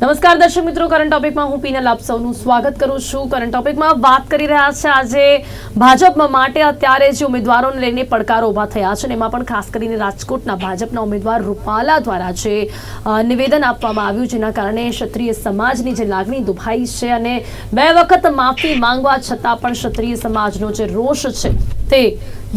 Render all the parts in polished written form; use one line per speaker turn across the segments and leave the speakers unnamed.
નમસ્કાર દર્શક મિત્રો, કરંટ ટોપિકમાં હું પીનલ આપ સૌનું સ્વાગત કરું છું। કરંટ ટોપિકમાં વાત કરી રહ્યા છે આજે ભાજપ માટે અત્યારે જે ઉમેદવારોને લઈને પડકારો ઊભા થયા છે, એમાં પણ ખાસ કરીને રાજકોટના ભાજપના ઉમેદવાર રૂપાલા દ્વારા જે નિવેદન આપવામાં આવ્યું, જેના કારણે ક્ષત્રિય સમાજની જે લાગણી દુભાઈ છે અને 2 વખત માફી માંગવા છતાં પણ ક્ષત્રિય સમાજનો જે રોષ છે તે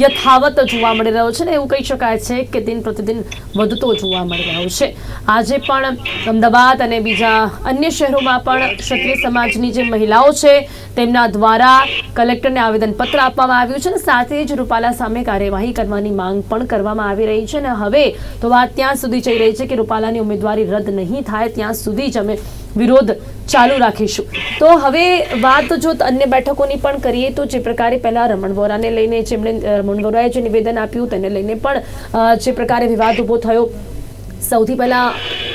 યથાવત જોવા મળી રહ્યો છે ને એવું કહી શકાય છે કે દિન પ્રતિદિન વધતો જોવા મળી રહ્યો છે। આજે પણ અમદાવાદ અને બીજા અન્ય શહેરોમાં પણ ક્ષત્રિય સમાજની જે મહિલાઓ છે તેમના દ્વારા કલેક્ટરને આવેદનપત્ર આપવામાં આવ્યું છે અને સાથે જ રૂપાલા સામે કાર્યવાહી કરવાની માંગ પણ કરવામાં આવી રહી છે અને હવે તો વાત ત્યાં સુધી જઈ રહી છે કે રૂપાલાની ઉમેદવારી રદ નહીં થાય ત્યાં સુધી જ અમે વિરોધ ચાલુ રાખીશું। તો હવે વાત જો અન્ય બેઠકોની પણ કરીએ તો જે પ્રકારે પહેલા રમણ વોરાને લઈને જેમણે રમણ વોરાએ જે નિવેદન આપ્યું તેને લઈને પણ જે પ્રકારે વિવાદ ઊભો થયો, સૌથી પહેલા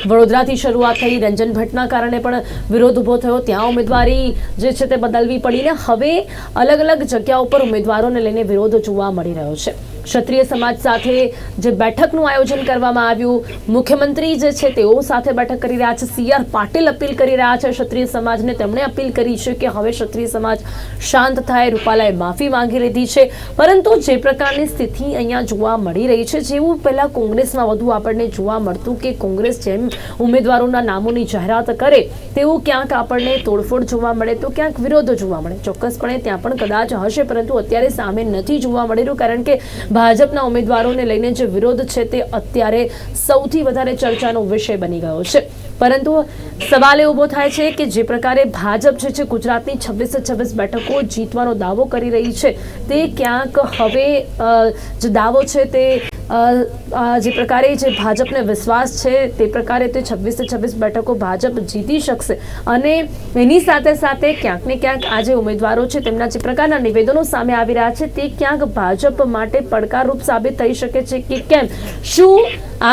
વડોદરાથી શરૂઆત થઈ, રંજન ભટ્ટના કારણે પણ વિરોધ ઊભો થયો, ત્યાં ઉમેદવારી જે છે તે બદલવી પડીને હવે અલગ અલગ જગ્યાઓ પર ઉમેદવારોને લઈને વિરોધ જોવા મળી રહ્યો છે। ક્ષત્રિય સમાજ સાથે જે બેઠકનું આયોજન કરવામાં આવ્યું, મુખ્યમંત્રી જે છે તેઓ સાથે બેઠક કરી રહ્યા છે, CR પાટીલ અપીલ કરી રહ્યા છે ક્ષત્રિય સમાજને, તેમણે અપીલ કરી છે કે હવે ક્ષત્રિય સમાજ શાંત થાય, રૂપાલાએ માફી માંગી લીધી છે, પરંતુ જે પ્રકારની સ્થિતિ અહીંયા જોવા મળી રહી છે, જેવું પહેલા કોંગ્રેસમાં વધુ આપણને જોવા મળતું કે કોંગ્રેસ જેમ ઉમેદવારોના નામોની જાહેરાત કરે તેવું ક્યાંક આપણને તોડફોડ જોવા મળે તો ક્યાંક વિરોધ જોવા મળે, ચોક્કસપણે ત્યાં પણ કદાચ હશે, પરંતુ અત્યારે સામે નથી જોવા મળી રહ્યું, કારણ કે ભાજપના ઉમેદવારોને લઈને જે વિરોધ છે તે અત્યારે સૌથી વધારે ચર્ચાનો વિષય બની ગયો છે। પરંતુ સવાલ એ ઊભો થાય છે કે જે પ્રકારે ભાજપ છે ગુજરાતની 26 બેઠકો જીતવાનો દાવો કરી રહી છે, તે ક્યાંક હવે જે દાવો છે તે જે પ્રકારે જે ભાજપને વિશ્વાસ છે તે પ્રકારે તે 26 બેઠકો ભાજપ જીતી શકશે અને એની સાથે સાથે ક્યાંક ને ક્યાંક આ જે ઉમેદવારો છે તેમના જે પ્રકારના નિવેદનો સામે આવી રહ્યા છે તે ક્યાંક ભાજપ માટે પડકારરૂપ સાબિત થઈ શકે છે કે કેમ, શું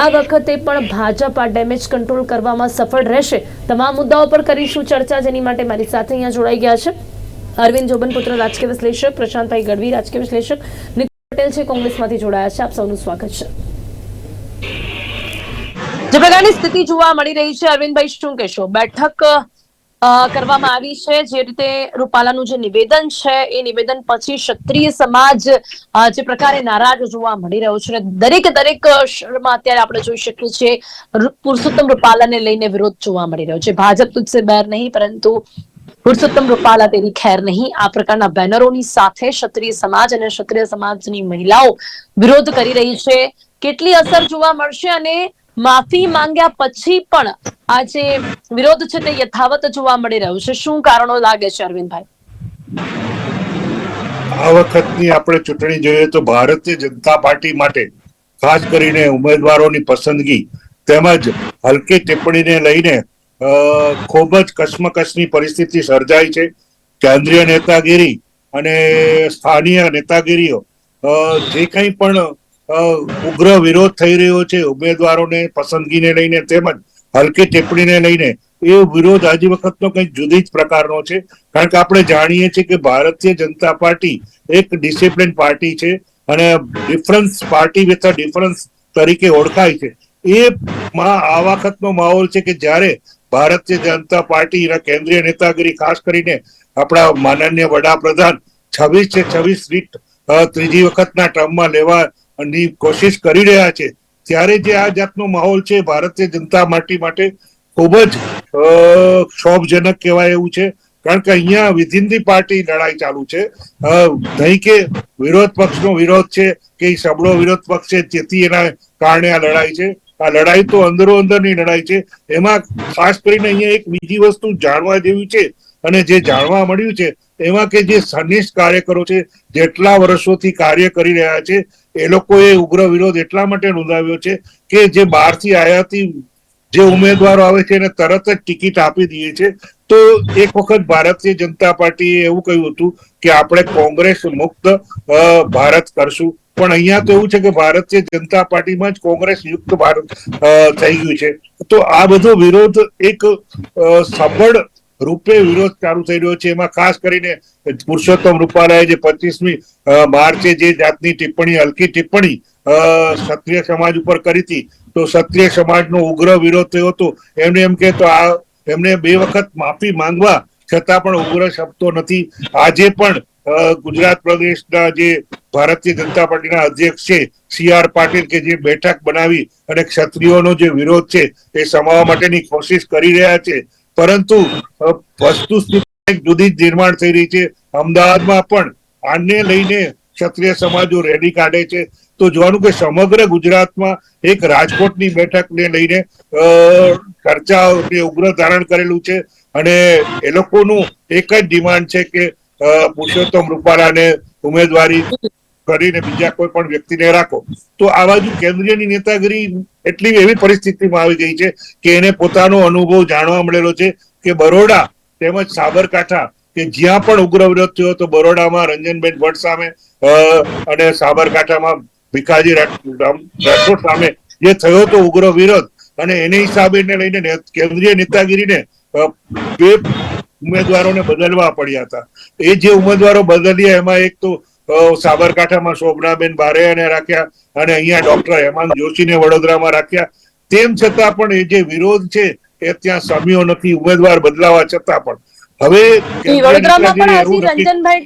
આ વખતે પણ ભાજપ આ ડેમેજ કંટ્રોલ કરવામાં સફળ રહેશે? તમામ મુદ્દાઓ પર કરીશું ચર્ચા, જેની માટે મારી સાથે અહીંયા જોડાઈ ગયા છે અરવિંદ જોબનપુત્ર, રાજકીય વિશ્લેષક, પ્રશાંતભાઈ ગઢવી, રાજકીય વિશ્લેષક, પટેલ છે કોંગ્રેસમાંથી જોડાયા છે। આપ સૌનું સ્વાગત છે। જે પ્રકારની સ્થિતિ જોવા મળી રહી છે, અરવિંદભાઈ શું કહેશો? બેઠક કરવામાં આવી છે, જે રીતે રૂપાલાનું જે નિવેદન છે એ નિવેદન પછી ક્ષત્રિય સમાજ જે પ્રકારે નારાજ જોવા મળી રહ્યો છે, દરેક શહેરમાં અત્યારે આપણે જોઈ શકીએ છીએ પુરુષોત્તમ રૂપાલાને લઈને વિરોધ જોવા મળી રહ્યો છે। ભાજપ તુજસે બેર નહીં પરંતુ પુરુષોત્તમ રૂપાલા તેરી ખેર નહીં, આ પ્રકારના બેનરોની સાથે ક્ષત્રિય સમાજ અને ક્ષત્રિય સમાજની મહિલાઓ વિરોધ કરી રહી છે। કેટલી અસર જોવા મળશે અને માફી માંગ્યા પછી પણ આ જે વિરોધ છે તે યથાવત જોવા મળી રહ્યું છે, શું કારણો લાગે છે અરવિંદભાઈ?
આ વખતની આપણે ચૂંટણી જોઈએ તો ભારતીય જનતા પાર્ટી માટે ખાસ કરીને ઉમેદવારોની પસંદગી તેમજ હલકી ટિપ્પણીને લઈને ખૂબ જ કશમકશની પરિસ્થિતિ સર્જાઈ છે। કેન્દ્રીય નેતાગીરી અને સ્થાનીય નેતાગીરીઓ જે કંઈ પણ ઉગ્ર વિરોધ થઈ રહ્યો છે ઉમેદવારોને પસંદગીને લઈને તેમજ હલકી ટિપ્પણીને લઈને, એ વિરોધ આજે વખતનો કંઈક જુદી જ પ્રકારનો છે, કારણ કે આપણે જાણીએ છીએ કે ભારતીય જનતા પાર્ટી એક ડિસિપ્લિન પાર્ટી છે અને difference party with a difference તરીકે ઓળખાય છે। એમાં આ વખતનો માહોલ છે કે જ્યારે ભારતીય જનતા પાર્ટીના કેન્દ્રીય નેતાગીરી ખાસ કરીને આપણા માનનીય વડાપ્રધાન 26 સીટ ત્રીજી વખતના ટર્મમાં લેવાની કોશિશ કરી રહ્યા છે, ત્યારે જે આ જાતનો માહોલ છે ભારતીય જનતા પાર્ટી માટે ખૂબ જ ક્ષોભજનક કહેવાય એવું છે, કારણ કે અહીંયા વિધિન ધી પાર્ટી લડાઈ ચાલુ છે, નહીં કે વિરોધ પક્ષનો વિરોધ છે કે સબળો વિરોધ પક્ષ છે જેથી એના કારણે આ લડાઈ છે। આ લડાઈ તો અંદરો અંદરની લડાઈ છે। એમાં ખાસ કરીને અહીંયા એક બીજી વસ્તુ જાણવા જેવી છે અને જે જાણવા મળ્યું છે એમાં કે જે સનિષ્ઠ કાર્યકરો છે, જેટલા વર્ષોથી કાર્ય કરી રહ્યા છે, એ લોકોએ ઉગ્ર વિરોધ એટલા માટે નોંધાવ્યો છે કે જે બહારથી આયાતી જે ઉમેદવારો આવે છે એને તરત જ ટિકિટ આપી દઈએ છે। તો એક વખત ભારતીય જનતા પાર્ટીએ એવું કહ્યું હતું કે આપણે કોંગ્રેસ મુક્ત ભારત કરશું, પણ અહીંયા તો એવું છે કે ભારતીય જનતા પાર્ટીમાં જ કોંગ્રેસ યુક્ત ભારત થઈ ગયું છે। તો આ બધો વિરોધ એક સબળ રૂપે વિરોધ ચાલુ થઈ રહ્યો છે। એમાં ખાસ કરીને પુરુષોત્તમ રૂપાલાએ જે 25મી માર્ચે જે જાતની ટિપ્પણી, હલકી ટિપ્પણી ક્ષત્રિય સમાજ ઉપર કરી હતી, તો ક્ષત્રિય સમાજનો ઉગ્ર વિરોધ થયો હતો। એમને એમ કે તો આ એમને 2 વખત માફી માંગવા છતાં પણ ઉગ્ર શબ્દો નથી. આજે પણ ગુજરાત પ્રદેશના જે ભારતીય જનતા પાર્ટીના અધ્યક્ષ છે CR પાટીલ, કે જે બેઠક બનાવી અને ક્ષત્રિયોનો જે વિરોધ છે એ સમાવવા માટેની કોશિશ કરી રહ્યા છે, પરંતુ વસ્તુસ્થિતિ જુદી જ નિર્માણ થઈ રહી છે. અમદાવાદમાં પણ આને લઈને ક્ષત્રિય સમાજો રેલી કાઢે છે. તો જોવાનું કે સમગ્ર ગુજરાતમાં એક રાજકોટની બેઠકને લઈને ચર્ચા ઉગ્ર ધારણ કરેલું છે અને એ લોકોનું એક જ ડિમાન્ડ છે કે પુરુષોત્તમ રૂપાલાને ઉમેદવારી કરીને બીજા કોઈ પણ વ્યક્તિને રાખો. તો આ બાજુ કેન્દ્રીયની નેતાગીરી એટલી એવી પરિસ્થિતિમાં આવી ગઈ છે કે એને પોતાનો અનુભવ જાણવા મળેલો છે કે બરોડા તેમજ સાબરકાંઠા, કે જ્યાં પણ ઉગ્ર વિરોધ થયો તો બરોડામાં રંજનબેન ભટ્ટ સામે અને સાબરકાંઠામાં ભીખાજી રાઠોડ સામે જે થયો તો ઉગ્ર વિરોધ, અને એને હિસાબે લઈને કેન્દ્રીય નેતાગીરીને 2 ઉમેદવારોને બદલવા પડ્યા હતા. એ જે ઉમેદવારો બદલ્યા એમાં એક તો સાબરકાંઠામાં શોભનાબેન બારૈયાને રાખ્યા અને અહીંયા ડોક્ટર હેમાંગ જોશીને વડોદરામાં રાખ્યા. તેમ છતાં પણ એ જે વિરોધ છે એ ત્યાં સમ્યો નથી, ઉમેદવાર બદલાવા છતાં પણ. હવે
વડોદરામાં પણ આજે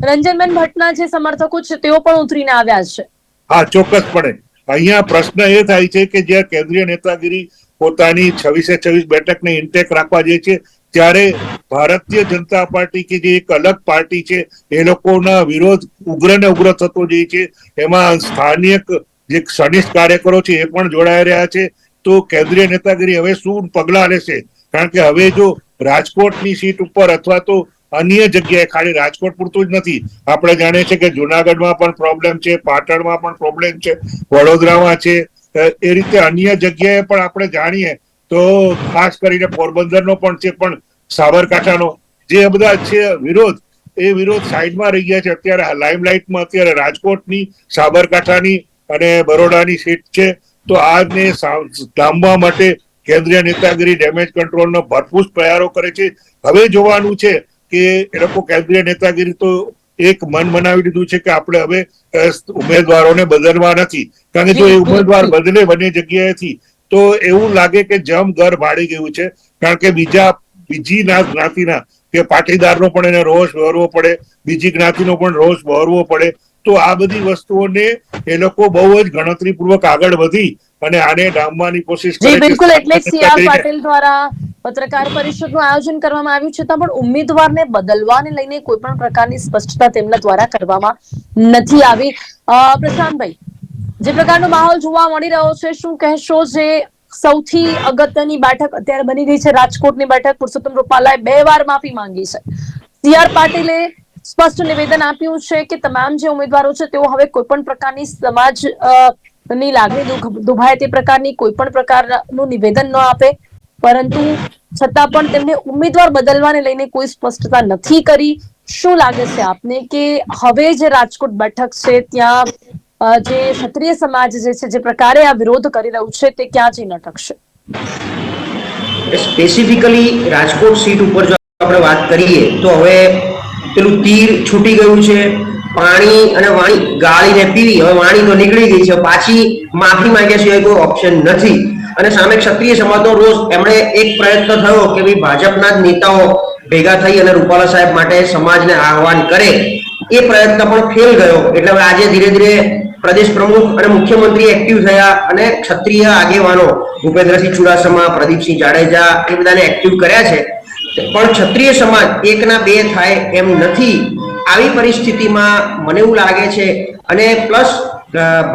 રંજનબેન ભટ્ટના જે સમર્થકો છે તેઓ પણ ઉતરીને આવ્યા છે.
હા, ચોક્કસપણે. અહીંયા પ્રશ્ન એ થાય છે કે જ્યાં કેન્દ્રીય નેતાગીરી પોતાની 26 બેઠકને ઇન્ટેક રાખવા જાય છે, ત્યારે ભારતીય જનતા પાર્ટી કે જે એક અલગ પાર્ટી છે એ લોકોના વિરોધ ઉગ્ર ને ઉગ્ર થતો જાય છે. એમાં સ્થાનિક જે ક્ષણિષ્ઠ કાર્યકરો છે એ પણ જોડાઈ રહ્યા છે. તો કેન્દ્રીય નેતાગીરી હવે શું પગલાં લેશે? કારણ કે હવે જો રાજકોટની સીટ ઉપર અથવા તો અન્ય જગ્યાએ, ખાલી રાજકોટ પૂરતું જ નથી, આપણે જાણીએ છીએ કે જુનાગઢમાં પણ પ્રોબ્લેમ છે, પાટણમાં પણ પ્રોબ્લેમ છે, વડોદરામાં છે, એ રીતે અન્ય જગ્યાએ પણ આપણે જાણીએ તો ખાસ કરીને પોરબંદરનો પણ છે, પણ સાબરકાંઠાનો જે બધા છે વિરોધ, એ વિરોધ સાઈડમાં રહી ગયા છે. અત્યારે લાઇમલાઇટમાં અત્યારે રાજકોટની, સાબરકાંઠાની અને બરોડાની સીટ છે. તો આને ડામવા માટે કેન્દ્રીય નેતાગીરી ડેમેજ કંટ્રોલનો ભરપૂર પ્રયારો કરે છે. હવે જોવાનું છે કે એ લોકો કેન્દ્રીય નેતાગીરી તો એક મન બનાવી દીધું છે કે આપણે હવે ઉમેદવારોને બદલવા નથી, કારણ કે જો એ ઉમેદવાર બદલે બંને જગ્યાએથી તો એવું લાગે કે જમ ઘર ભાડી ગયું છે. કારણ કે બીજી જ્ઞાતિના કે પાટીદારનો પણ એને રોષ વહોરવો પડે, બીજી જ્ઞાતિનો પણ રોષ વહોરવો પડે. તો આ બધી વસ્તુઓને એ લોકો બહુ જ ગણતરીપૂર્વક આગળ વધી અને આને ડામવાની કોશિશ કરે છે.
બિલકુલ, એટલે CR પાટીલ દ્વારા પત્રકાર પરિષદનું આયોજન કરવામાં આવ્યું છે, પણ ઉમેદવારને બદલવાને લઈને કોઈ પણ પ્રકારની સ્પષ્ટતા તેમના દ્વારા કરવામાં નથી આવી. પ્રશાંતભાઈ, જે પ્રકારનો માહોલ જોવા મળી રહ્યો છે, શું કહેશો? જે સૌથી અગત્યની બેઠક અત્યારે બની ગઈ છે રાજકોટની બેઠક, પુરુષોત્તમ રૂપાલાએ 2 વાર માફી માંગી છે. CR પાટીલે સ્પષ્ટ નિવેદન આપ્યું છે કે તમામ જે ઉમેદવારો છે તેઓ હવે કોઈ પણ પ્રકારની સમાજ ની લાગણી દુભાય તે પ્રકારની કોઈ પણ પ્રકારનું નિવેદન ન આપે, પરંતુ છતાં પણ તેમને ઉમેદવાર બદલવાને લઈને કોઈ સ્પષ્ટતા નથી કરી. શું લાગે છે આપને કે હવે જે રાજકોટ બેઠક છે ત્યાં જે ક્ષત્રિય સમાજ જે છે જે પ્રકારે આ વિરોધ કરી રહ્યું છે તે ક્યાં જઈને અટકશે?
સ્પેસિફિકલી રાજકોટ સીટ ઉપર જો આપણે વાત કરીએ તો હવે પેલું તીર છૂટી ગયું છે. પાણી અને વાણી ગાળીને પીવી, હવે વાણી તો નીકળી ગઈ છે, પાછી માફી માંગ્યા સિવાય કોઈ ઓપ્શન નથી. અને સામે ક્ષત્રિય સમાજનો રોષ, એમણે એક પ્રયત્ન થયો કે ભાઈ ભાજપના જ નેતાઓ ભેગા થઈ અને રૂપાલા સાહેબ માટે સમાજને આહવાન કરે, એ પ્રયત્ન પણ ફેલ ગયો. એટલે હવે આજે ધીરે ધીરે પ્રદેશ પ્રમુખ અને મુખ્યમંત્રી એક્ટિવ થયા અને ક્ષત્રિય આગેવાનો ભૂપેન્દ્રસિંહ ચુડાસમા, પ્રદીપસિંહ જાડેજા એ બધાને એક્ટિવ કર્યા છે. પણ ક્ષત્રિય સમાજ એકના બે થાય એમ નથી. આવી પરિસ્થિતિમાં મને એવું લાગે છે, અને પ્લસ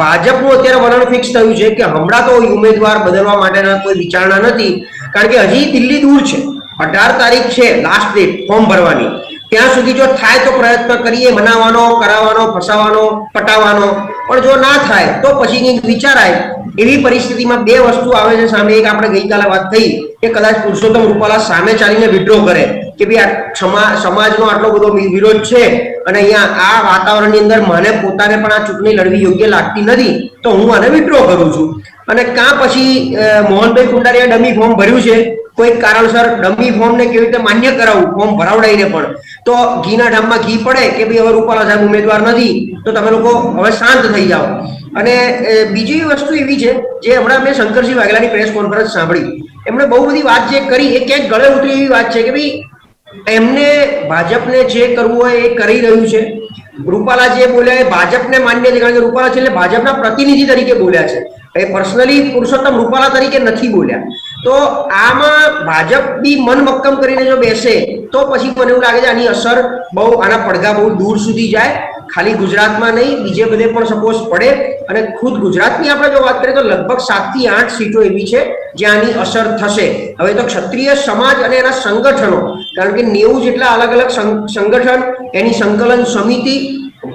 ભાજપનું અત્યારે વલણ ફિક્સ થયું છે કે હમણાં તો ઉમેદવાર બદલવા માટેના કોઈ વિચારણા નથી, કારણ કે હજી દિલ્હી દૂર છે. 18 તારીખ છે લાસ્ટ ડેટ ફોર્મ ભરવાની. ત્યાં સુધી જો થાય તો પ્રયત્ન કરીએ મનાવવાનો, કરાવવાનો, ફસાવાનો, પટાવવાનો, પણ જો ના થાય તો પછી કંઈક વિચારાય. એવી પરિસ્થિતિમાં 2 વસ્તુ આવે છે સામે. એક આપણે ગઈકાલે વાત થઈ કે કદાચ પુરુષોત્તમ રૂપાલા સામે ચાલીને વિડ્રો કરે કે ભાઈ સમાજનો આટલો બધો વિરોધ છે અને અહીંયા આ વાતાવરણની અંદર મને પોતાને પણ આ ચૂંટણી લડવી યોગ્ય લાગતી નથી, તો હું આને વિડ્રો કરું છું. અને કાં પછી મોહનભાઈ કુંડારીયા ડમી ફોર્મ ભર્યું છે, કોઈ કારણસર ડમી ફોર્મને કેવી રીતે માન્ય કરાવવું, ફોર્મ ભરાવડાવીને પણ, તો ઘીના ઢામમાં ઘી પડે કે ભાઈ હવે રૂપાલા સાહેબ ઉમેદવાર નથી તો તમે લોકો હવે શાંત થઈ જાઓ. અને બીજી વસ્તુ એવી છે જે હમણાં મેં શંકરસિંહ વાઘેલાની પ્રેસ કોન્ફરન્સ સાંભળી, એમણે બહુ બધી વાત જે કરી એ ક્યાંક ગળે ઉતરી એવી વાત છે કે ભાઈ એમને ભાજપને જે કરવું હોય એ કરી રહ્યું છે. રૂપાલા જે બોલ્યા એ ભાજપને માન્ય છે, કારણ કે રૂપાલા છેલ્લે ભાજપના પ્રતિનિધિ તરીકે બોલ્યા છે, એ પર્સનલી પુરુષોત્તમ રૂપાલા તરીકે નથી બોલ્યા. તો આમાં ભાજપ બી મન મક્કમ કરીને જો બેસે તો પછી મને એવું લાગે છે આની અસર બહુ, આના પડઘા બહુ દૂર સુધી જાય. ખાલી ગુજરાતમાં નહીં, બીજે બધે પણ સપોઝ પડે. અને ખુદ ગુજરાતની આપણે જો વાત કરીએ તો લગભગ 7 થી 8 સીટો એવી છે જ્યાં આની અસર થશે. હવે તો ક્ષત્રિય સમાજ અને એના સંગઠનો, કારણ કે 90 જેટલા અલગ અલગ સંગઠન, એની સંકલન સમિતિ,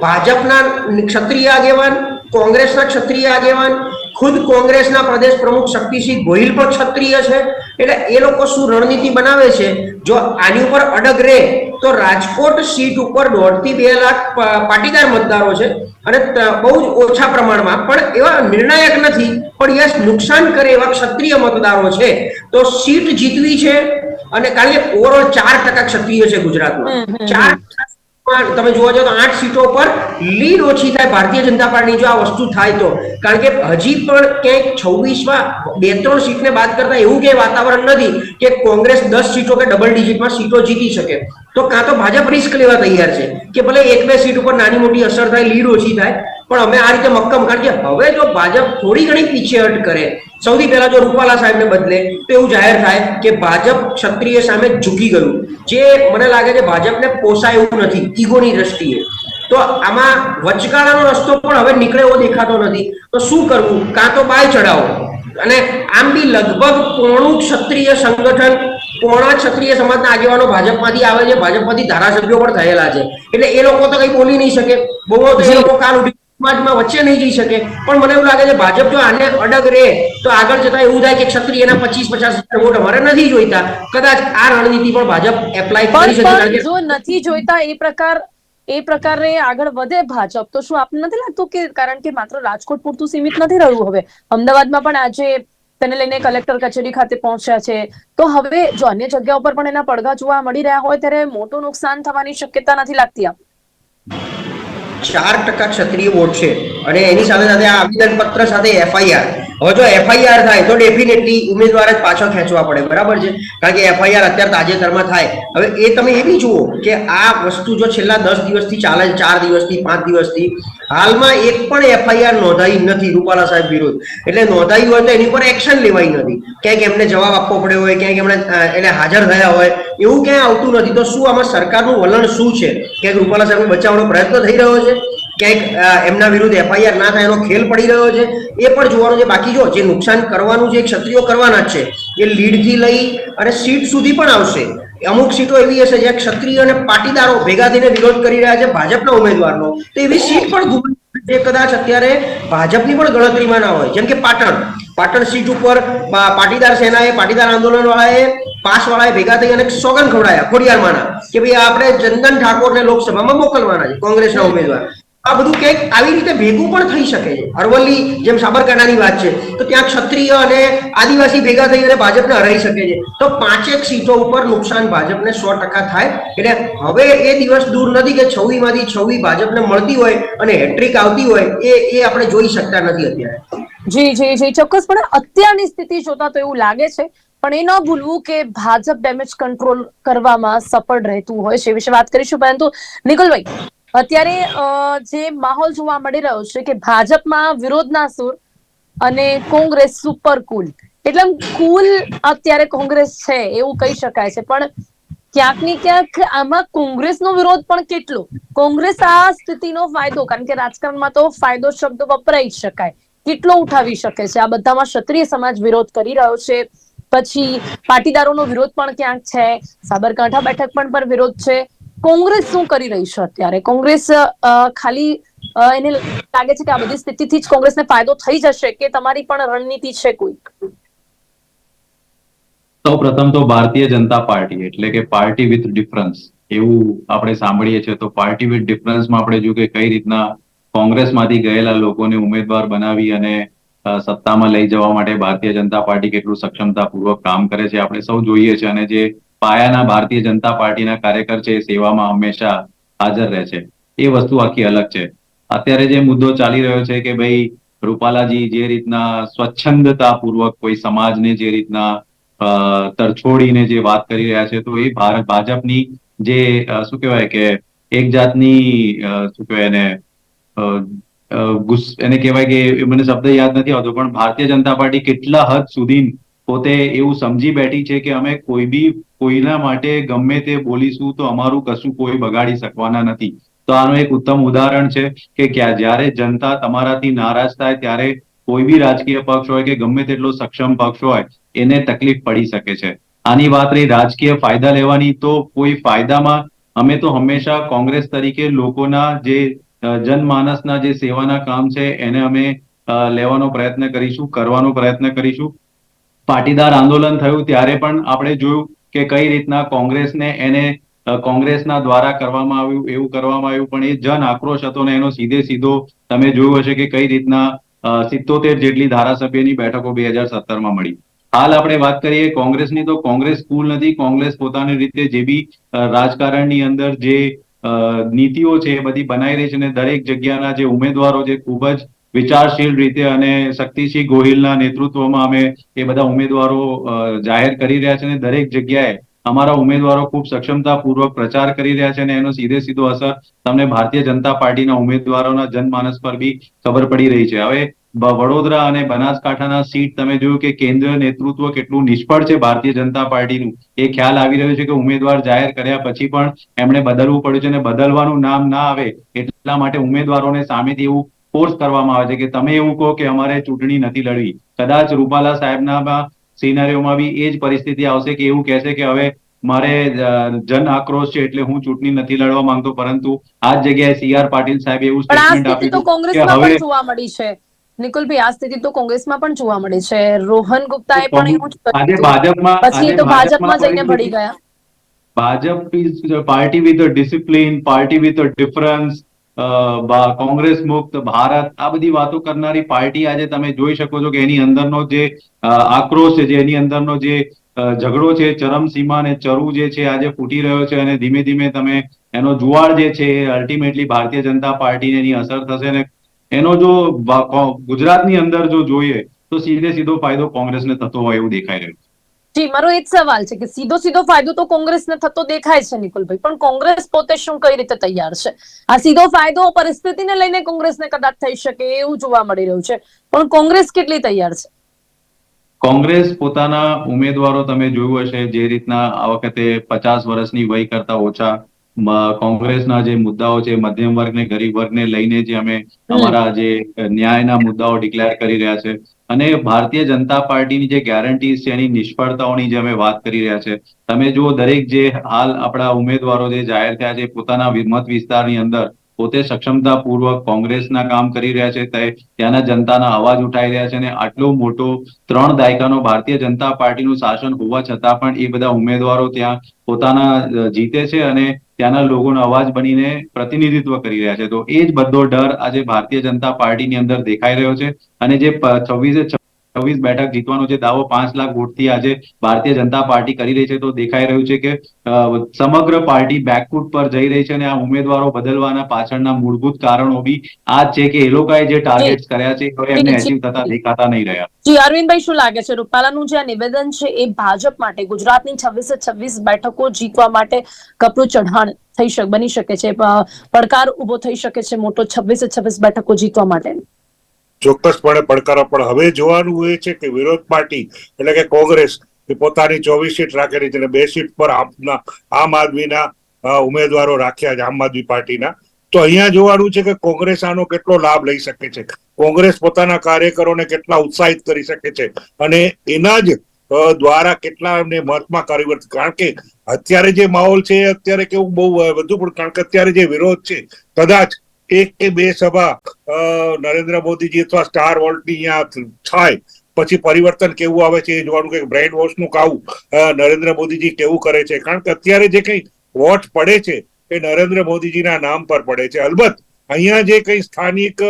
ભાજપના ક્ષત્રિય આગેવાન, કોંગ્રેસના ક્ષત્રિય આગેવાન, ખુદ કોંગ્રેસના પ્રદેશ પ્રમુખ શક્તિસિંહ ગોહિલ પણ ક્ષત્રિય છે. એટલે એ લોકો શું રણનીતિ બનાવે છે, જો આની ઉપર અડગ રહે તો રાજકોટ સીટ ઉપર 1.5 થી 2 લાખ પાટીદાર મતદારો છે અને બહુ જ ઓછા પ્રમાણમાં, પણ એવા નિર્ણાયક નથી, પણ યસ નુકસાન કરે એવા ક્ષત્રિય મતદારો છે. તો સીટ જીતવી છે. અને કારણ કે ઓવરઓલ 4% ક્ષત્રિય છે ગુજરાતમાં. 4% તમે જોવા જાવ તો 8 સીટો પર લીડ ઓછી થાય ભારતીય જનતા પાર્ટી જો આ વસ્તુ થાય તો. કારણ કે હજી પણ ક્યાંક 26માં 2-3 સીટને બાદ કરતા એવું કે વાતાવરણ નથી કે કોંગ્રેસ 10 સીટો કે ડબલ ડિજિટમાં સીટો જીતી શકે. તો કાં તો ભાજપ રિસ્ક લેવા તૈયાર છે કે ભલે 1-2 સીટ ઉપર નાની મોટી અસર થાય, લીડ ઓછી થાય, પણ અમે આ રીતે મક્કમ. કારણ કે હવે જો ભાજપ થોડી ઘણી પીછેહટ કરે, સૌથી પહેલા જો રૂપાલા સાહેબને બદલે તો એવું જાહેર થાય કે ભાજપ ક્ષત્રિય સામે ઝૂકી ગયું, જે મને લાગે છે ભાજપને પોસાય એવું નથી ઈગોની દ્રષ્ટિએ. તો આમાં વચગાળાનો રસ્તો પણ હવે નીકળે એવો દેખાતો નથી. તો શું કરવું? કાં તો બાય ચડાવો. અને આમ બી લગભગ પોણું ક્ષત્રિય સંગઠન, પોણા ક્ષત્રિય સમાજના આગેવાનો ભાજપમાંથી આવે છે, ભાજપમાંથી ધારાસભ્યો પણ થયેલા છે. એટલે એ લોકો તો કઈ બોલી નહીં શકે, બહુ તો એ લોકો કાલ ઉઠી સમાજમાં વચ્ચે નહીં જઈ શકે. પણ મને એવું લાગે છે ભાજપ જો આને અડગ રહે તો આગળ જતા એવું થાય કે ક્ષત્રિયના 25-50 વોટ અમારે નથી જોઈતા. કદાચ આ રણનીતિ પણ ભાજપ એપ્લાય કરી શકે. કારણ
પણ
કે
જો નથી જોઈતા એ પ્રકારે આગળ વધે ભાજપ, તો શું આપને નથી લાગતું કે, કારણ કે માત્ર રાજકોટ પૂરતું સીમિત નથી રહ્યું, હવે અમદાવાદમાં પણ આજે તેને લઈને કલેક્ટર કચેરી ખાતે પહોંચ્યા છે. તો હવે જો અન્ય જગ્યાઓ પર પણ એના પડઘા જોવા મળી રહ્યા હોય ત્યારે મોટું નુકસાન થવાની શક્યતા નથી લાગતી આપ?
4% ક્ષત્રિય વોટ છે અને એની સાથે સાથે આ આવેદન પત્ર સાથે એફઆઈઆર. હવે જો એફઆઈઆર થાય તો ડેફિનેટલી ઉમેદવાર જ પાછો ખેંચવા પડે, બરાબર છે? કારણ કે એફઆઈઆર અત્યારે તાજેતરમાં થાય. હવે એ તમે એ બી જુઓ કે આ વસ્તુ જો છેલ્લા 10 દિવસથી ચાલે છે, 4 દિવસથી 5 દિવસથી, હાલમાં એક પણ એફઆઈઆર નોંધાઈ નથી રૂપાલા સાહેબ વિરુદ્ધ. એટલે નોંધાઈ હોય તો એની પર એક્શન લેવાઈ નથી. ક્યાંક એમને જવાબ આપવો પડ્યો હોય, ક્યાંક એમણે એટલે હાજર થયા હોય, એવું ક્યાંય આવતું નથી. તો શું આમાં સરકારનું વલણ શું છે? ક્યાંક રૂપાલા સાહેબને બચાવવાનો પ્રયત્ન થઈ રહ્યો છે, ક્યાંક એમના વિરુદ્ધ એફઆઈઆર ના થાય એનો ખેલ પડી રહ્યો છે, એ પણ જોવાનું છે. બાકી જો જે નુકસાન કરવાનું છે ક્ષત્રિયો કરવાના જ છે. એ લીડ થી લઈ અને સીટ સુધી પણ આવશે. અમુક સીટો એવી હશે જ્યાં ક્ષત્રિય અને પાટીદારો ભેગા થઈને વિરોધ કરી રહ્યા છે ભાજપના ઉમેદવારનો, તો એવી સીટ પણ જે કદાચ અત્યારે ભાજપની પણ ગણતરીમાં ના હોય. જેમ કે પાટણ સીટ ઉપર પાટીદાર સેનાએ, પાટીદાર આંદોલન વાળાએ, પાસ વાળાએ ભેગા થઈ અને સોગંદ ખવડાયા ખોડિયારમાંના કે ભાઈ આપણે ચંદન ઠાકોરને લોકસભામાં મોકલવાના છે, કોંગ્રેસના ઉમેદવાર. આ બધું ક્યાંક આવી રીતે ભેગું પણ થઈ શકે છે. અરવલ્લી જેમ સાબરકાંઠાની વાત છે તો ત્યાં ક્ષત્રિય અને આદિવાસી ભેગા થઈ અને ભાજપને હરાઈ શકે છે. તો 5 સીટો ઉપર નુકસાન ભાજપને 100% થાય. એટલે હવે એ દિવસ દૂર નથી કે 26 માંથી 26 ભાજપને મળતી હોય અને હેટ્રિક આવતી હોય, એ આપણે જોઈ શકતા નથી અત્યારે.
જી ચોક્કસપણે અત્યારની સ્થિતિ જોતા તો એવું લાગે છે, પણ એ ન ભૂલવું કે ભાજપ ડેમેજ કંટ્રોલ કરવામાં સફળ રહેતું હોય છે. એ વિશે વાત કરીશું, પરંતુ નિકુલભાઈ, અત્યારે જે માહોલ જોવા મળી રહ્યો છે કે ભાજપમાં વિરોધના સૂર અને કોંગ્રેસ સુપર કુલ, એટલે કુલ અત્યારે કોંગ્રેસ છે એવું કહી શકાય છે. પણ ક્યાંક ને ક્યાંક આમાં કોંગ્રેસનો વિરોધ પણ કેટલો? કોંગ્રેસ આ સ્થિતિનો ફાયદો, કારણ કે રાજકારણમાં તો ફાયદો શબ્દ વપરાઈ જ શકાય, કેટલો ઉઠાવી શકે છે? આ બધામાં ક્ષત્રિય સમાજ વિરોધ કરી રહ્યો છે, પછી પાટીદારોનો વિરોધ પણ ક્યાંક છે, સાબરકાંઠા બેઠક પર વિરોધ છે. કોંગ્રેસ શું કરી રહી છે અત્યારે? કોંગ્રેસ ખાલી એને લાગે છે કે આ બધી સ્થિતિથી જ કોંગ્રેસને ફાયદો થઈ જશે, કે તમારી પણ રણનીતિ છે કોઈ?
સૌ પ્રથમ તો ભારતીય જનતા પાર્ટી એટલે કે પાર્ટી વિથ ડિફરન્સ એવું આપણે સાંભળીએ છીએ. તો પાર્ટી વિથ ડિફરન્સમાં આપણે જો કે કઈ રીતના કોંગ્રેસમાંથી ગયેલા લોકોને ઉમેદવાર બનાવી અને સત્તામાં લઈ જવા માટે ભારતીય જનતા પાર્ટી કેટલું સક્ષમતાપૂર્વક કામ કરે છે આપણે સૌ જોઈએ છે. અને જે પાયાના ભારતીય જનતા પાર્ટીના કાર્યકર છે એ સેવામાં હંમેશા હાજર રહે છે. એ વસ્તુ આખી અલગ છે. અત્યારે જે મુદ્દો ચાલી રહ્યો છે કે ભાઈ રૂપાલાજી જે રીતના સ્વચ્છંદતાપૂર્વક કોઈ સમાજને જે રીતના તરછોડીને જે વાત કરી રહ્યા છે, તો એ ભાજપની જે શું કહેવાય કે એક જાતની શું કહેવાય એને કહેવાય કે મને શબ્દ યાદ નથી આવતો, પણ ભારતીય જનતા પાર્ટી કેટલા હદ સુધી પોતે એવું સમજી બેઠી છે કે અમે કોઈના માટે ગમે તે બોલીશું તો અમારું કશું કોઈ બગાડી શકવાના નથી. તો આનું એક ઉત્તમ ઉદાહરણ છે કે જ્યારે જનતા તમારાથી નારાજ થાય ત્યારે કોઈ બી રાજકીય પક્ષ હોય કે ગમે તેટલો સક્ષમ પક્ષ હોય એને તકલીફ પડી શકે છે. આની વાત રહી રાજકીય ફાયદા લેવાની, તો કોઈ ફાયદામાં અમે તો હંમેશા કોંગ્રેસ તરીકે લોકોના જે જનમાનસના જે સેવાના કામ છે એને અમે લેવાનો પ્રયત્ન કરીશું, કરવાનો પ્રયત્ન કરીશું. પાટીદાર આંદોલન થયું ત્યારે પણ આપણે જોયું કે કઈ રીતના કોંગ્રેસના દ્વારા કરવામાં આવ્યું, એવું કરવામાં આવ્યું, પણ એ જન આક્રોશ હતો ને એનો સીધો તમે જોયું હશે કે કઈ રીતના 77 જેટલી ધારાસભ્યની બેઠકો 2017માં મળી. હાલ આપણે વાત કરીએ કોંગ્રેસની, તો કોંગ્રેસ કુલ નથી. કોંગ્રેસ પોતાની રીતે જે બી રાજકારણની અંદર જે નીતિઓ છે એ બધી બનાવી રહી છે, અને દરેક જગ્યાના જે ઉમેદવારો છે ખૂબ જ વિચારશીલ રીતે અને શક્તિસિંહ ગોહિલના નેતૃત્વમાં અમે એ બધા ઉમેદવારો જાહેર કરી રહ્યા છે, અને દરેક જગ્યાએ અમારા ઉમેદવારો ખૂબ સક્ષમતાપૂર્વક પ્રચાર કરી રહ્યા છે, અને એનો સીધો અસર તમને ભારતીય જનતા પાર્ટીના ઉમેદવારોના જનમાનસ પર બી ખબર પડી રહી છે. હવે વડોદરા અને બનાસકાંઠાના સીટ તમે જોયું કે કેન્દ્રીય નેતૃત્વ કેટલું નિષ્ફળ છે ભારતીય જનતા પાર્ટીનું, એ ખ્યાલ આવી રહ્યો છે કે ઉમેદવાર જાહેર કર્યા પછી પણ એમણે બદલવું પડ્યું છે, અને બદલવાનું નામ ના આવે એટલા માટે ઉમેદવારોને સામેથી એવું ફોર્સ કરવામાં આવે છે કે તમે એવું કહો કે અમારે ચૂંટણી નથી લડવી. કદાચ રૂપાલા સાહેબના સિનારીઓમાં બી એ જ પરિસ્થિતિ આવશે કે એવું કહેશે કે હવે મારે જન આક્રોશ છે એટલે હું ચૂંટણી નથી લડવા માંગતો, પરંતુ આ જ જગ્યાએ CR પાટીલ સાહેબે એવું
પણ આ
સ્ટેટમેન્ટ
સ્થિતિ તો
આપ્યું કે
કોંગ્રેસમાં
હવે
પણ જોવા મળી છે. નિકુલભાઈ, આ સ્થિતિ તો કોંગ્રેસમાં પણ જોવા મળી છે. રોહન ગુપ્તાએ પણ એવું જ કર્યું
આજે
હતું, પછી એ તો ભાજપમાં જઈને ભળી
પરિસ્થિતિ,
ગયા.
Bhajap is party with a discipline, party with a difference, Congress મુક્ત ભારત, આ બધી વાતો કરનારી પાર્ટી આજે તમે જોઈ શકો છો કે એની અંદરનો જે આક્રોશ છે, જે એની અંદરનો જે ઝઘડો છે, ચરમસીમા અને ચરુ જે છે આજે ફૂટી રહ્યો છે, અને ધીમે ધીમે તમે એનો જુવાળ જે છે અલ્ટિમેટલી ભારતીય જનતા પાર્ટીને એની અસર થશે, ને એનો જો ગુજરાતની અંદર જો જોઈએ તો સીધો ફાયદો કોંગ્રેસને થતો હોય એવું દેખાઈ રહ્યું છે.
જી, મારો એ જ સવાલ છે કે સીધો ફાયદો તો કોંગ્રેસને થતો દેખાય છે નિકુલભાઈ, પણ કોંગ્રેસ પોતે શું કઈ રીતે તૈયાર છે? આ સીધો ફાયદો પરિસ્થિતિને લઈને કોંગ્રેસને કદાચ થઈ શકે એવું જોવા મળી રહ્યું છે, પણ કોંગ્રેસ કેટલી તૈયાર છે?
કોંગ્રેસ પોતાના ઉમેદવારો તમે જોયું હશે જે રીતના આ વખતે 50 વર્ષની વય કરતા ઓછા કોંગ્રેસના જે મુદ્દાઓ છે મધ્યમ વર્ગ ને ગરીબ વર્ગને લઈને જે અમે અમારા જે ન્યાયના મુદ્દાઓ ડિક્લેર કરી રહ્યા છે, અને ભારતીય જનતા પાર્ટીની જે ગેરંટીઝ છે એની નિષ્ફળતાઓની જે અમે વાત કરી રહ્યા છે. તમે જુઓ દરેક જે હાલ આપણા ઉમેદવારો જે જાહેર થયા છે પોતાના મત વિસ્તારની અંદર પોતે સક્ષમતાપૂર્વક કોંગ્રેસના કામ કરી રહ્યા છે, ત્યાંના જનતાના અવાજ ઉઠાઈ રહ્યા છે, અને આટલો મોટો 3 દાયકાનો ભારતીય જનતા પાર્ટીનું શાસન હોવા છતાં પણ એ બધા ઉમેદવારો ત્યાં પોતાના જીતે છે અને ત્યાંના લોકોનો અવાજ બનીને પ્રતિનિધિત્વ કરી રહ્યા છે. તો એ જ બધો ડર આજે ભારતીય જનતા પાર્ટીની અંદર દેખાઈ રહ્યો છે, અને જે 26 બેઠક જીતવાનો જે દાવો 5 લાખ વોટથી આજે ભારતીય જનતા પાર્ટી કરી રહી છે, તો દેખાઈ રહ્યું છે કે સમગ્ર પાર્ટી બેકફૂટ પર જઈ રહી છે, અને આ ઉમેદવારો બદલવાના પાછળના મૂળભૂત કારણો બી આ જ છે કે એ લોકોએ જે ટાર્ગેટ્સ કર્યા છે હવે એમને અચીવ થતા દેખાતા નહીં રહ્યા.
જી અરવિંદભાઈ, શું લાગે છે રૂપાલાનું જે આ નિવેદન છે એ ભાજપ માટે ગુજરાતની 26 બેઠકો જીતવા માટે કપરું ચઢાણ બની શકે છે, પડકાર ઉભો થઈ શકે છે મોટો 26 બેઠકો જીતવા માટે?
ચોક્કસપણે પડકારો, પણ હવે જોવાનું એ છે કે વિરોધ પાર્ટી એટલે કે કોંગ્રેસ એ પોતાની 24 સીટ રાખેલી છે, 2 સીટ પર આમ આદમીના ઉમેદવારો રાખ્યા છે, આમ આદમી પાર્ટીના. તો અહીંયા જોવાનું છે કે કોંગ્રેસ આનો કેટલો લાભ લઈ શકે છે, કોંગ્રેસ પોતાના કાર્યકરોને કેટલા ઉત્સાહિત કરી શકે છે, અને એના જ દ્વારા કેટલા એમને મતમાં પરિવર્તન. કારણ કે અત્યારે જે માહોલ છે અત્યારે કેવું બહુ વધુ, પણ કારણ કે અત્યારે જે વિરોધ છે કદાચ 1 કે 2 સભા નરેન્દ્ર મોદીજી અથવા સ્ટાર વોલ્ટની અહીંયા થાય પછી પરિવર્તન કેવું આવે છે એ જોવાનું, કે બ્રેઇન વોશનું કાવું નરેન્દ્ર મોદીજી કેવું કરે છે. કારણ કે અત્યારે જે કઈ વોટ પડે છે એ નરેન્દ્ર મોદીજીના નામ પર પડે છે. અલબત્ત અહીંયા જે કઈ સ્થાનિક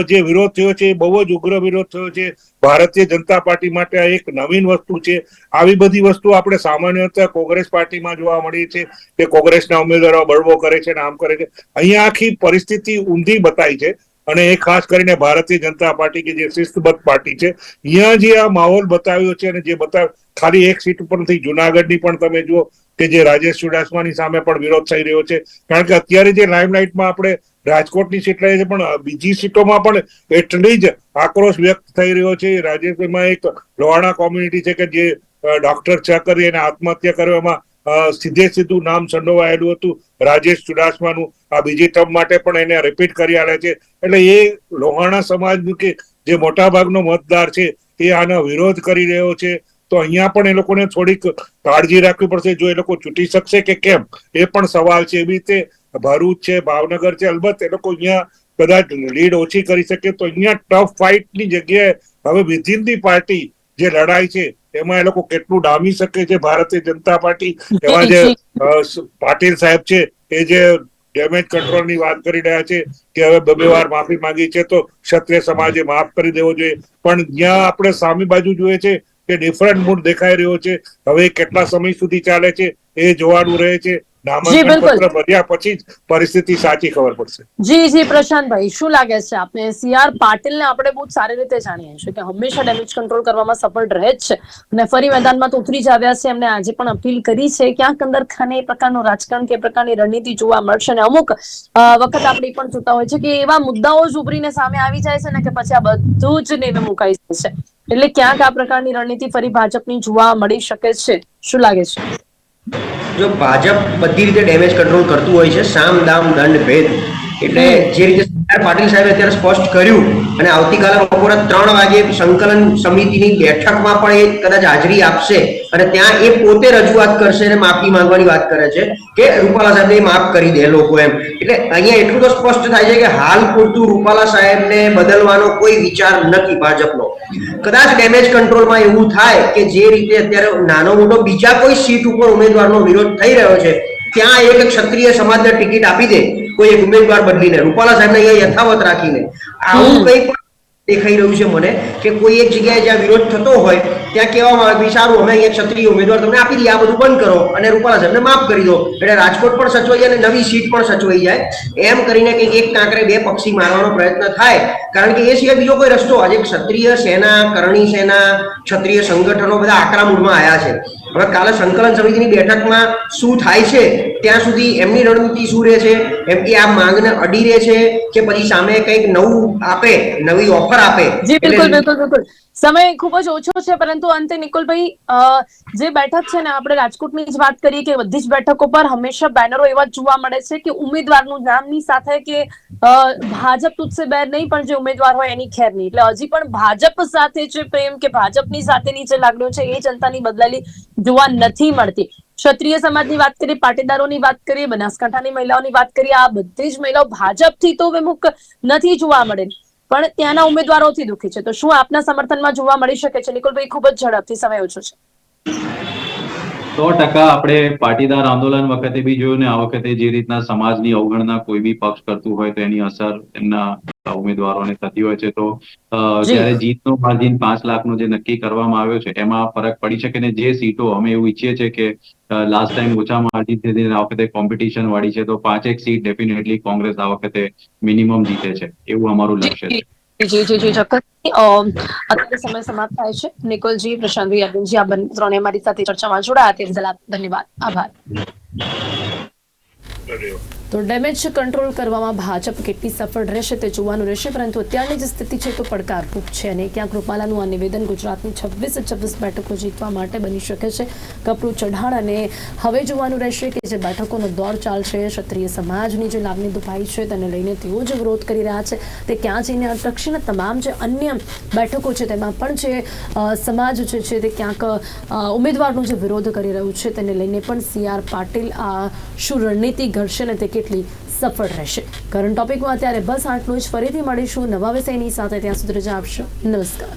જે વિરોધ થયો છે એ બહુ જ ઉગ્ર વિરોધ થયો છે. ભારતીય જનતા પાર્ટી માટે આ એક નવીન વસ્તુ છે. આવી બધી વસ્તુ આપણે સામાન્યતઃ કોંગ્રેસ પાર્ટીમાં જોવા મળી છે કે કોંગ્રેસના ઉમેદવારો બળવો કરે છે ને આમ કરે છે. અહીંયા આખી પરિસ્થિતિ ઊંધી બતાવી છે. અને એ ખાસ કરીને ભારતીય જનતા પાર્ટી કે જે શિસ્તબદ્ધ પાર્ટી છે, અહીંયા જે આ માહોલ બતાવ્યો છે અને જે ખાલી એક સીટ ઉપર નથી, જુનાગઢની પણ તમે જુઓ કે જે રાજેશ ચુડાસમાની સામે પણ વિરોધ થઈ રહ્યો છે, કારણ કે અત્યારે જે લાઇમલાઇટમાં આપણે રાજકોટની સીટ લઈએ છીએ, પણ બીજી સીટોમાં પણ એટલી જ આક્રોશ વ્યક્ત થઈ રહ્યો છે. રાજેશમાં એક લોહાણા કોમ્યુનિટી છે કે જે ડોક્ટર ચકરી એને આત્મહત્યા કરવામાં સીધું નામ સંડોવાયેલું હતું રાજેશ ચુડાસમાનું. આ બીજી ટર્મ માટે પણ એને રિપીટ કરી આલે છે. એટલે એ લોહાણા સમાજનું કે જે મોટા ભાગનો મતદાર છે એ આનો વિરોધ કરી રહ્યો છે. તો અહીંયા પણ એ લોકોને થોડીક કાળજી રાખવી પડશે. જો એ લોકો ચૂંટી શકશે કે કેમ એ પણ સવાલ છે. એવી રીતે ભરૂચ છે, ભાવનગર છે, અલબત્ત એ લોકો અહીંયા કદાચ લીડ ઓછી કરી શકે. તો અહીંયા ટફ ફાઇટની જગ્યાએ હવે વિધિન ધી પાર્ટી જે લડાઈ છે એમાં એ લોકો કેટલું ડામી શકે છે ભારતીય જનતા પાર્ટી. એમાં જે પાટીલ સાહેબ છે એ જે ડેમેજ કંટ્રોલ ની વાત કરી રહ્યા છે કે હવે બે વાર માફી માંગી છે તો ક્ષત્રિય સમાજે માફ કરી દેવો જોઈએ. પણ જ્યાં આપણે સામી બાજુ જોઈએ છે કે ડિફરન્ટ મૂડ દેખાઈ રહ્યો છે. હવે કેટલા સમય સુધી ચાલે છે એ જોવાનું રહે છે. નામાંકન પત્ર ભર્યા પછી જ પરિસ્થિતિ સાચી ખબર પડશે.
જી પ્રશાંતભાઈ, શું લાગે છે આપને? CR પાટીલને આપણે બહુ સારી રીતે જાણીએ છીએ કે હંમેશા ડેમેજ કંટ્રોલ કરવામાં સફળ રહે જ છે અને ફરી મેદાનમાં તો ઉતરી જ આવ્યા છે. એમને આજે પણ અપીલ કરી છે. ક્યાંક અંદર ખાને એ પ્રકારનું રાજકારણ કે પ્રકારની રણનીતિ જોવા મળશે અને અમુક વખત આપણે પણ જોતા હોય છે કે એવા મુદ્દાઓ જ ઉભરીને સામે આવી જાય છે ને કે પછી આ બધું જ નેવે મુકાઈ જાય છે. એટલે ક્યાંક આ પ્રકારની રણનીતિ ફરી ભાજપની જોવા મળી શકે છે. શું લાગે છે?
જો ભાજપ બધી રીતે ડેમેજ કંટ્રોલ કરતું હોય છે, સામ દામ દંડ ભેદ, એટલે જે રીતે પાટીલ સાહેબે અત્યારે સ્પષ્ટ કર્યું અને આવતીકાલે બપોરે 3 વાગે સંકલન સમિતિની બેઠકમાં પણ એ કદાચ હાજરી આપશે અને ત્યાં એ પોતે રજૂઆત કરશે અને માફી માંગવાની વાત કરે છે કે રૂપાલા સાહેબને માફ કરી દે લોકો એમ. એટલે અહીંયા એટલું તો સ્પષ્ટ થાય છે કે હાલ પૂરતું રૂપાલા સાહેબને બદલવાનો કોઈ વિચાર નથી ભાજપનો. કદાચ ડેમેજ કંટ્રોલમાં એવું થાય કે જે રીતે અત્યારે નાનો મોટો બીજા કોઈ સીટ ઉપર ઉમેદવારનો વિરોધ થઈ રહ્યો છે ત્યાં એક ક્ષત્રિય સમાજને ટિકિટ આપી દે કોઈ એક ઉમેદવાર બદલીને, રૂપાલા સાહેબને અહીંયા યથાવત રાખીને, આવું કંઈ પણ દેખાઈ રહ્યું છે મને કે કોઈ એક જગ્યાએ જ્યાં વિરોધ થતો હોય ત્યાં કહેવામાં આવે કે સારું અમે અહીંયા ક્ષત્રિય ઉમેદવાર તમને આપી દઈએ, આ બધું બંધ કરો અને રૂપાલા સાહેબને માફ કરી દો. એટલે રાજકોટ પણ સચવાઈ જાય અને નવી સીટ પણ સચવાઈ જાય. એમ કરીને કંઈક એક કાંકરે બે પક્ષી મારવાનો પ્રયત્ન થાય, કારણ કે એ સિવાય બીજો કોઈ રસ્તો. આજે ક્ષત્રિય સેના, કરણી સેના, ક્ષત્રિય સંગઠનો બધા આકરા મૂડમાં આવ્યા છે. હવે કાલે સંકલન સમિતિની બેઠકમાં શું થાય છે ત્યાં સુધી એમની રણનીતિ શું રહે છે, એમ કે આ માંગને અડી રહે છે કે પછી સામે કંઈક નવું આપે, નવી ઓફર આપે.
જી બિલકુલ. સમય ખૂબ જ ઓછો છે, પરંતુ અંતે નિકુલભાઈ, જે બેઠક છે ને, આપણે રાજકોટની જ વાત કરીએ કે બધી જ બેઠકો પર હંમેશા બેનરો એવા જોવા મળે છે કે ઉમેદવારનું નામની સાથે કે ભાજપ તુજસે બેર નહીં, પણ જે ઉમેદવાર હોય એની ખેર નહીં. એટલે હજી પણ ભાજપ સાથે જે પ્રેમ કે ભાજપની સાથેની જે લાગણીઓ છે એ જનતાની બદલાયેલી જોવા નથી મળતી. ક્ષત્રિય સમાજની વાત કરીએ, પાટીદારોની વાત કરીએ, બનાસકાંઠાની મહિલાઓની વાત કરીએ, આ બધી જ મહિલાઓ ભાજપથી તો વિમુખ નથી જોવા મળેલી, પણ ત્યાંના ઉમેદવારોથી દુખી છે. તો શું આપના સમર્થનમાં જોવા મળી શકે છે? નિકુલભાઈ, ખૂબ જ ઝડપથી, સમય ઓછો છે.
100% આપણે પાટીદાર આંદોલન વખતે બી જોયું ને આ વખતે જે રીતના સમાજની અવગણના કોઈ બી પક્ષ કરતું હોય તો એની અસર એમના ઉમેદવારોને થતી હોય છે. તો જયારે જીતનો માર્જિન 5 લાખનો જે નક્કી કરવામાં આવ્યો છે એમાં ફરક પડી શકે ને જે સીટો અમે એવું ઈચ્છીએ છીએ કે લાસ્ટ ટાઈમ ઓછા માર્જિન થી આ વખતે કોમ્પિટિશન વાળી છે તો 5 સીટ ડેફિનેટલી કોંગ્રેસ આ વખતે મિનિમમ જીતે છે એવું અમારું લક્ષ્ય છે.
જી ચોક્કસ. અત્યારે સમય સમાપ્ત થાય છે. નિકુલજી, પ્રશાંતભાઈ, અરવિંદજી, આ ત્રણે અમારી સાથે ચર્ચામાં જોડાયા તે બદલ ધન્યવાદ, આભાર. તો ડેમેજ કંટ્રોલ કરવામાં ભાજપ કેટલી સફળ રહેશે તે જોવાનું રહેશે, પરંતુ અત્યારની જે સ્થિતિ છે તો પડકારરૂપ છે અને ક્યાંક રૂપાલાનું આ નિવેદન ગુજરાતની 26 બેઠકો જીતવા માટે બની શકે છે કપડું ચઢાણ. અને હવે જોવાનું રહેશે કે જે બેઠકોનો દોર ચાલશે, ક્ષત્રિય સમાજની જે લાગણી દુભાઈ છે તેને લઈને તેઓ જે વિરોધ કરી રહ્યા છે તે ક્યાં જઈને અટકશે ને તમામ જે અન્ય બેઠકો છે તેમાં પણ જે સમાજ જે છે તે ક્યાંક ઉમેદવારનો જે વિરોધ કરી રહ્યું છે તેને લઈને પણ CR પાટીલ આ શું રણનીતિ ઘડશે ને તે કેટલી સફળ રહેશે. કરંટ ટોપિકમાં અત્યારે બસ આટલું જ. ફરીથી મળીશું નવા વિષયની સાથે. ત્યાં સુધી રજા આપશો. નમસ્કાર.